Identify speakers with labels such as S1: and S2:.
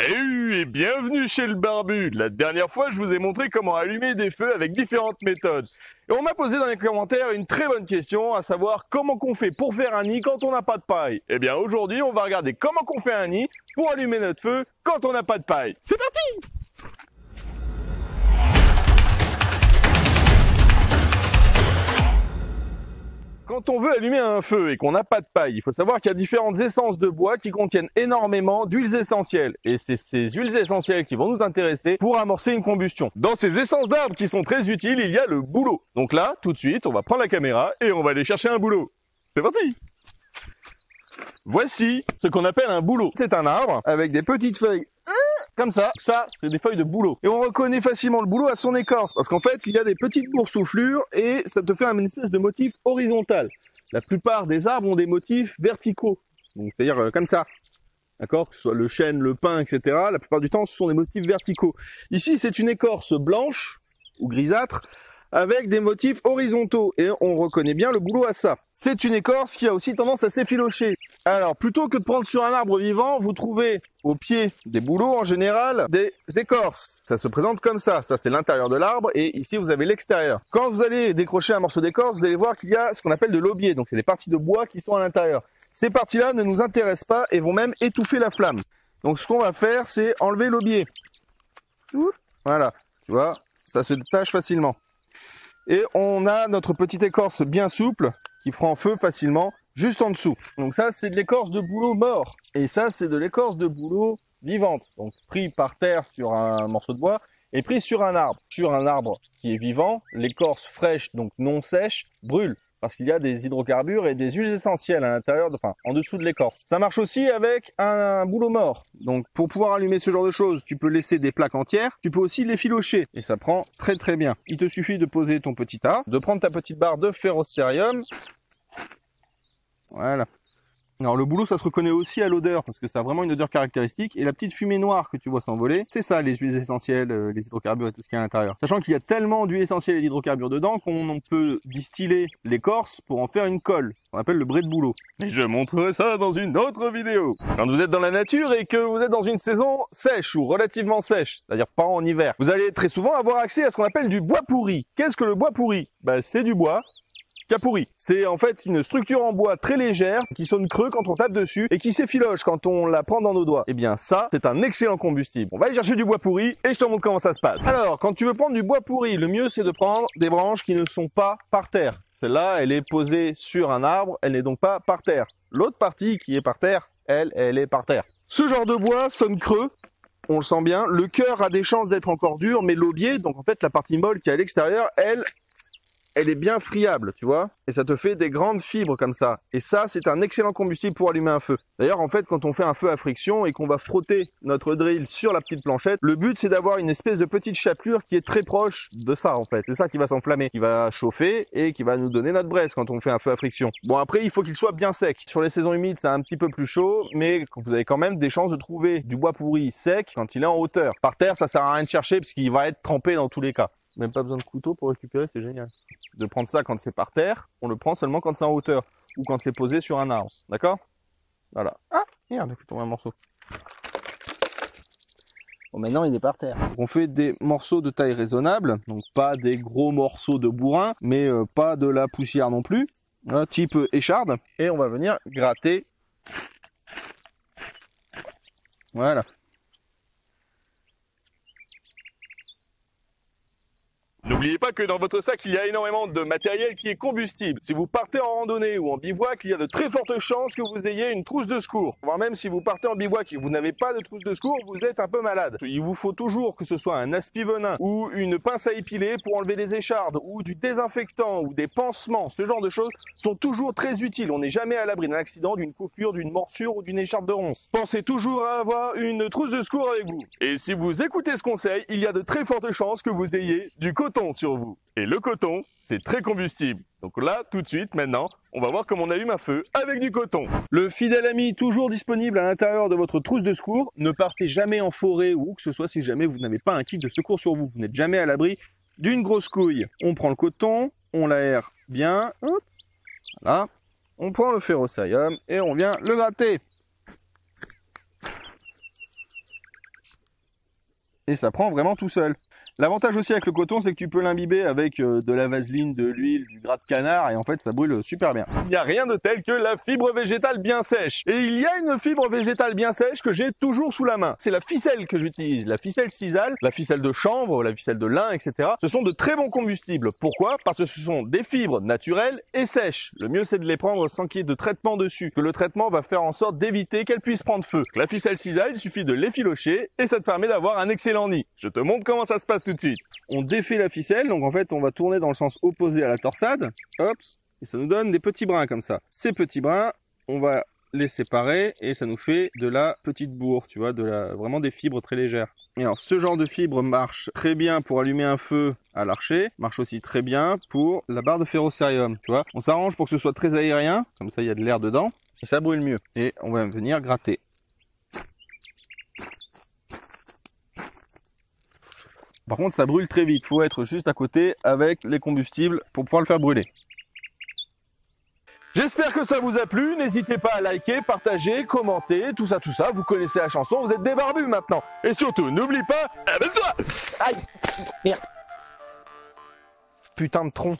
S1: Salut et bienvenue chez le barbu. La dernière fois, je vous ai montré comment allumer des feux avec différentes méthodes. Et on m'a posé dans les commentaires une très bonne question, à savoir comment qu'on fait pour faire un nid quand on n'a pas de paille. Eh bien aujourd'hui, on va regarder comment qu'on fait un nid pour allumer notre feu quand on n'a pas de paille. C'est parti! Quand on veut allumer un feu et qu'on n'a pas de paille, il faut savoir qu'il y a différentes essences de bois qui contiennent énormément d'huiles essentielles. Et c'est ces huiles essentielles qui vont nous intéresser pour amorcer une combustion. Dans ces essences d'arbres qui sont très utiles, il y a le bouleau. Donc là, tout de suite, on va prendre la caméra et on va aller chercher un bouleau. C'est parti! Voici ce qu'on appelle un bouleau. C'est un arbre avec des petites feuilles comme ça, c'est des feuilles de bouleau. Et on reconnaît facilement le bouleau à son écorce, parce qu'en fait, il y a des petites boursouflures et ça te fait une espèce de motif horizontal. La plupart des arbres ont des motifs verticaux, donc c'est-à-dire comme ça. D'accord? Que ce soit le chêne, le pin, etc. La plupart du temps, ce sont des motifs verticaux. Ici, c'est une écorce blanche ou grisâtre avec des motifs horizontaux et on reconnaît bien le bouleau à ça. C'est une écorce qui a aussi tendance à s'effilocher. Alors, plutôt que de prendre sur un arbre vivant, vous trouvez au pied des bouleaux en général des écorces. Ça se présente comme ça. Ça, c'est l'intérieur de l'arbre et ici, vous avez l'extérieur. Quand vous allez décrocher un morceau d'écorce, vous allez voir qu'il y a ce qu'on appelle de l'aubier. Donc, c'est des parties de bois qui sont à l'intérieur. Ces parties-là ne nous intéressent pas et vont même étouffer la flamme. Donc, ce qu'on va faire, c'est enlever l'aubier. Voilà. Tu vois, ça se détache facilement. Et on a notre petite écorce bien souple qui prend feu facilement juste en dessous. Donc ça, c'est de l'écorce de bouleau mort. Et ça, c'est de l'écorce de bouleau vivante. Donc pris par terre sur un morceau de bois et pris sur un arbre. Sur un arbre qui est vivant, l'écorce fraîche, donc non sèche, brûle. Parce qu'il y a des hydrocarbures et des huiles essentielles à l'intérieur, enfin en dessous de l'écorce. Ça marche aussi avec un bouleau mort. Donc pour pouvoir allumer ce genre de choses, tu peux laisser des plaques entières, tu peux aussi les filocher. Et ça prend très très bien. Il te suffit de poser ton petit arbre, de prendre ta petite barre de ferrocerium. Voilà. Alors le bouleau, ça se reconnaît aussi à l'odeur, parce que ça a vraiment une odeur caractéristique. Et la petite fumée noire que tu vois s'envoler, c'est ça les huiles essentielles, les hydrocarbures et tout ce qu'il y a à l'intérieur. Sachant qu'il y a tellement d'huiles essentielles et d'hydrocarbures dedans qu'on peut distiller l'écorce pour en faire une colle, qu'on appelle le brai de bouleau. Et je montrerai ça dans une autre vidéo. Quand vous êtes dans la nature et que vous êtes dans une saison sèche ou relativement sèche, c'est-à-dire pas en hiver, vous allez très souvent avoir accès à ce qu'on appelle du bois pourri. Qu'est-ce que le bois pourri? C'est du bois qui a pourri. C'est en fait une structure en bois très légère qui sonne creux quand on tape dessus et qui s'effiloche quand on la prend dans nos doigts. Eh bien ça, c'est un excellent combustible. On va aller chercher du bois pourri et je te montre comment ça se passe. Alors, quand tu veux prendre du bois pourri, le mieux c'est de prendre des branches qui ne sont pas par terre. Celle-là, elle est posée sur un arbre, elle n'est donc pas par terre. L'autre partie qui est par terre, elle est par terre. Ce genre de bois sonne creux. On le sent bien. Le cœur a des chances d'être encore dur, mais l'aubier, donc en fait la partie molle qui est à l'extérieur, elle est bien friable, tu vois, et ça te fait des grandes fibres comme ça. Et ça, c'est un excellent combustible pour allumer un feu. D'ailleurs, en fait, quand on fait un feu à friction et qu'on va frotter notre drill sur la petite planchette, le but, c'est d'avoir une espèce de petite chapelure qui est très proche de ça, en fait. C'est ça qui va s'enflammer, qui va chauffer et qui va nous donner notre braise quand on fait un feu à friction. Bon, après, il faut qu'il soit bien sec. Sur les saisons humides, c'est un petit peu plus chaud, mais vous avez quand même des chances de trouver du bois pourri sec quand il est en hauteur. Par terre, ça sert à rien de chercher parce qu'il va être trempé dans tous les cas. Même pas besoin de couteau pour récupérer, c'est génial. De prendre ça quand c'est par terre, on le prend seulement quand c'est en hauteur ou quand c'est posé sur un arbre, d'accord? Voilà. Ah, merde, j'ai fait tomber un morceau.
S2: Bon, maintenant il est par terre.
S1: On fait des morceaux de taille raisonnable, donc pas des gros morceaux de bourrin, mais pas de la poussière non plus, type écharde. Et on va venir gratter. Voilà. N'oubliez pas que dans votre sac, il y a énormément de matériel qui est combustible. Si vous partez en randonnée ou en bivouac, il y a de très fortes chances que vous ayez une trousse de secours. Voire même si vous partez en bivouac et que vous n'avez pas de trousse de secours, vous êtes un peu malade. Il vous faut toujours que ce soit un aspi-venin ou une pince à épiler pour enlever les échardes ou du désinfectant ou des pansements. Ce genre de choses sont toujours très utiles. On n'est jamais à l'abri d'un accident, d'une coupure, d'une morsure ou d'une écharde de ronce. Pensez toujours à avoir une trousse de secours avec vous. Et si vous écoutez ce conseil, il y a de très fortes chances que vous ayez du coton sur vous. Et le coton, c'est très combustible. Donc là, tout de suite, maintenant, on va voir comment on allume un feu avec du coton. Le fidèle ami toujours disponible à l'intérieur de votre trousse de secours. Ne partez jamais en forêt ou où que ce soit si jamais vous n'avez pas un kit de secours sur vous. Vous n'êtes jamais à l'abri d'une grosse couille. On prend le coton, on l'aère bien. Hop, voilà. On prend le ferrocerium et on vient le gratter. et ça prend vraiment tout seul. L'avantage aussi avec le coton, c'est que tu peux l'imbiber avec de la vaseline, de l'huile, du gras de canard, et en fait ça brûle super bien. Il n'y a rien de tel que la fibre végétale bien sèche. Et il y a une fibre végétale bien sèche que j'ai toujours sous la main. C'est la ficelle que j'utilise, la ficelle sisal, la ficelle de chanvre, la ficelle de lin, etc. Ce sont de très bons combustibles. Pourquoi? Parce que ce sont des fibres naturelles et sèches. Le mieux c'est de les prendre sans qu'il y ait de traitement dessus, que le traitement va faire en sorte d'éviter qu'elles puissent prendre feu. La ficelle sisal, il suffit de l'effilocher et ça te permet d'avoir un excellent nid. Je te montre comment ça se passe tout de suite. On défait la ficelle, donc en fait on va tourner dans le sens opposé à la torsade, hop, et ça nous donne des petits brins comme ça. Ces petits brins, on va les séparer et ça nous fait de la petite bourre, tu vois, vraiment des fibres très légères. Et alors ce genre de fibre marche très bien pour allumer un feu à l'archer, marche aussi très bien pour la barre de ferrocérium, tu vois. On s'arrange pour que ce soit très aérien, comme ça il y a de l'air dedans, et ça brûle mieux. Et on va venir gratter. Par contre, ça brûle très vite. Il faut être juste à côté avec les combustibles pour pouvoir le faire brûler. J'espère que ça vous a plu. N'hésitez pas à liker, partager, commenter, tout ça. Vous connaissez la chanson, vous êtes des barbus maintenant. Et surtout, n'oublie pas, abonne-toi.
S2: Aïe, merde.
S1: Putain de tronc.